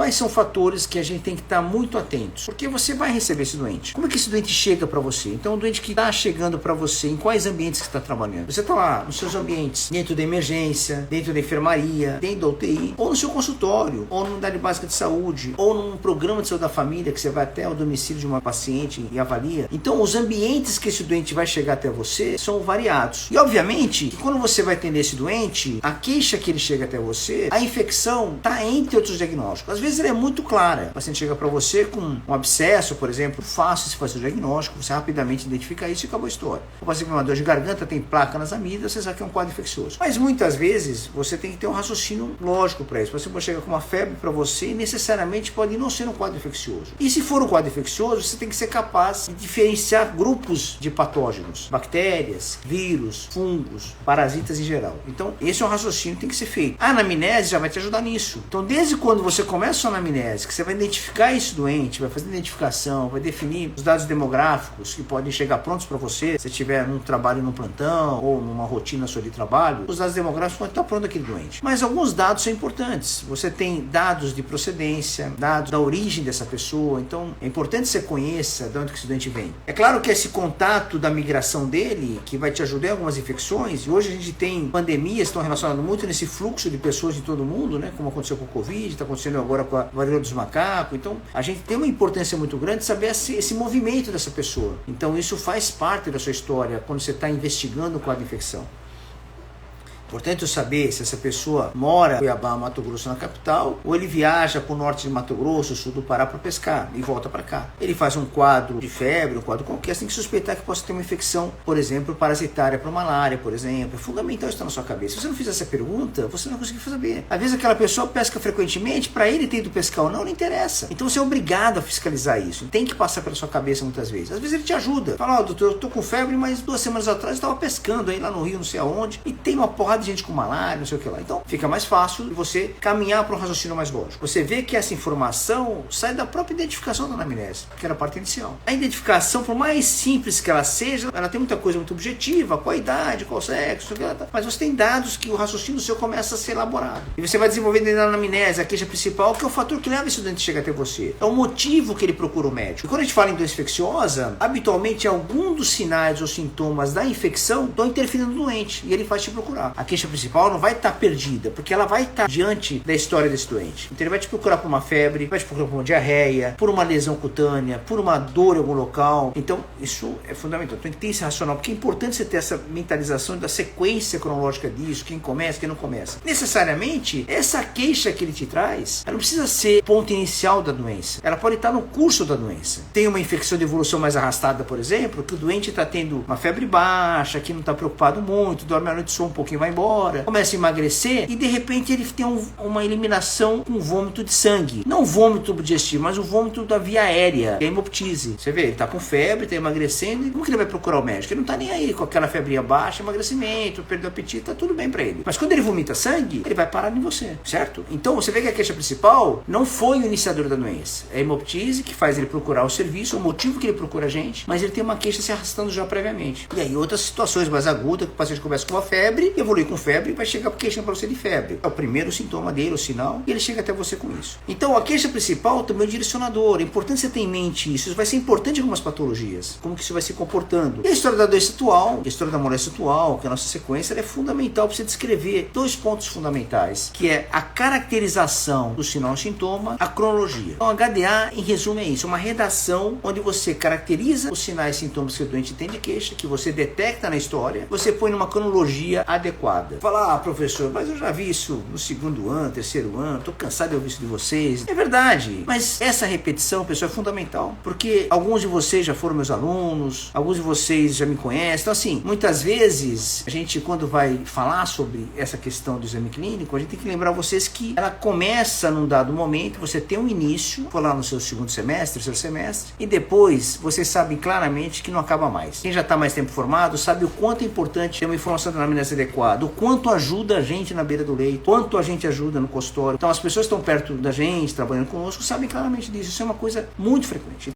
quais são fatores que a gente tem que estar muito atentos? Porque você vai receber esse doente. Como é que esse doente chega para você? Então, o doente que está chegando para você, em quais ambientes que você está trabalhando? Você está lá nos seus ambientes, dentro da emergência, dentro da enfermaria, dentro da UTI, ou no seu consultório, ou numa unidade básica de saúde, ou num programa de saúde da família, que você vai até o domicílio de uma paciente e avalia. Então, os ambientes que esse doente vai chegar até você são variados. E, obviamente, que quando você vai atender esse doente, a queixa que ele chega até você, a infecção está entre outros diagnósticos. Às vezes, ela é muito clara. O paciente chega para você com um abscesso, por exemplo, fácil se fazer o diagnóstico, você rapidamente identifica isso e acabou a história. O paciente com uma dor de garganta, tem placa nas amígdalas, você sabe que é um quadro infeccioso. Mas, muitas vezes, você tem que ter um raciocínio lógico para isso. Você pode chegar com uma febre para você e necessariamente pode não ser um quadro infeccioso. E se for um quadro infeccioso, você tem que ser capaz de diferenciar grupos de patógenos, bactérias, vírus, fungos, parasitas em geral. Então, esse é um raciocínio que tem que ser feito. A anamnese já vai te ajudar nisso. Então, desde quando você começa a sua anamnese, que você vai identificar esse doente, vai fazer identificação, vai definir os dados demográficos que podem chegar prontos para você, se estiver num trabalho num plantão ou numa rotina sua de trabalho, os dados demográficos podem estar prontos daquele doente. Mas alguns dados são importantes. Você tem dados de procedência, dados da origem dessa pessoa, então é importante que você conheça de onde que esse doente vem. É claro que esse contato da migração dele, que vai te ajudar em algumas infecções, e hoje a gente tem pandemias que estão relacionadas muito nesse fluxo de pessoas de todo mundo, né? Como aconteceu com o Covid, está acontecendo agora com a varíola dos macacos. Então, a gente tem uma importância muito grande de saber esse movimento dessa pessoa. Então, isso faz parte da sua história quando você está investigando o quadro de infecção. Importante eu saber se essa pessoa mora em Cuiabá, Mato Grosso, na capital, ou ele viaja para o norte de Mato Grosso, sul do Pará, para pescar e volta para cá. Ele faz um quadro de febre, um quadro qualquer, você tem que suspeitar que possa ter uma infecção, por exemplo, parasitária para malária, por exemplo. É fundamental estar na sua cabeça. Se você não fizer essa pergunta, você não vai conseguir saber. Às vezes aquela pessoa pesca frequentemente, para ele ter ido pescar ou não, não interessa. Então você é obrigado a fiscalizar isso. Tem que passar pela sua cabeça muitas vezes. Às vezes ele te ajuda. Fala, doutor, eu tô com febre, mas 2 semanas atrás eu estava pescando aí lá no Rio, não sei aonde, e tem uma porrada de gente com malária, não sei o que lá. Então, fica mais fácil você caminhar para um raciocínio mais lógico. Você vê que essa informação sai da própria identificação da anamnese, que era a parte inicial. A identificação, por mais simples que ela seja, ela tem muita coisa muito objetiva, qual a idade, qual o sexo, mas você tem dados que o raciocínio seu começa a ser elaborado. E você vai desenvolvendo dentro da anamnese a queixa principal, que é o fator que leva esse doente a chegar até você. É o motivo que ele procura o médico. E quando a gente fala em doença infecciosa, habitualmente algum dos sinais ou sintomas da infecção estão interferindo no doente e ele vai te procurar. A queixa principal não vai estar perdida, porque ela vai estar diante da história desse doente. Então ele vai te procurar por uma febre, vai te procurar por uma diarreia, por uma lesão cutânea, por uma dor em algum local. Então isso é fundamental. Tem que ter esse racional, porque é importante você ter essa mentalização da sequência cronológica disso, quem começa, quem não começa. Necessariamente, essa queixa que ele te traz, ela não precisa ser ponto inicial da doença. Ela pode estar no curso da doença. Tem uma infecção de evolução mais arrastada, por exemplo, que o doente está tendo uma febre baixa, que não está preocupado muito, dorme à noite, soa um pouquinho e vai embora, começa a emagrecer e de repente ele tem uma eliminação com vômito de sangue. Não vômito digestivo, mas o vômito da via aérea, que é a hemoptise. Você vê, ele está com febre, está emagrecendo, e como que ele vai procurar o médico? Ele não está nem aí com aquela febrinha baixa, emagrecimento, perdeu o apetite, está tudo bem para ele. Mas quando ele vomita sangue, ele vai parar em você, certo? Então você vê que a queixa principal não foi o iniciador da doença. É a hemoptise que faz ele procurar o serviço, o motivo que ele procura a gente, mas ele tem uma queixa se arrastando já previamente. E aí outras situações mais agudas, que o paciente começa com uma febre, evolui com febre e vai chegar queixa para você de febre. É o primeiro sintoma dele, o sinal, e ele chega até você com isso. Então a queixa principal também é o direcionador. É importante você ter em mente isso. Isso vai ser importante em algumas patologias. Como que isso vai se comportando. E a história da doença atual, a história da moléstia atual, que é a nossa sequência, ela é fundamental para você descrever 2 pontos fundamentais, que é a caracterização do sinal e sintoma, a cronologia. Então, HDA, em resumo, é isso. Uma redação onde você caracteriza os sinais e sintomas que o doente tem de queixa, que você detecta na história, você põe numa cronologia adequada. Fala, professor, mas eu já vi isso no 2º ano, 3º ano, tô cansado de ouvir isso de vocês. É verdade, mas essa repetição, pessoal, é fundamental, porque alguns de vocês já foram meus alunos, alguns de vocês já me conhecem. Então, assim, muitas vezes, a gente, quando vai falar sobre essa questão do exame clínico, a gente tem que lembrar vocês que ela começa num dado momento, você tem um início, foi lá no seu 2º semestre, 3º semestre, e depois vocês sabem claramente que não acaba mais. Quem já está mais tempo formado sabe o quanto é importante ter uma informação da anamnese adequada, o quanto ajuda a gente na beira do leito, quanto a gente ajuda no consultório. Então as pessoas que estão perto da gente, trabalhando conosco, sabem claramente disso. Isso é uma coisa muito frequente.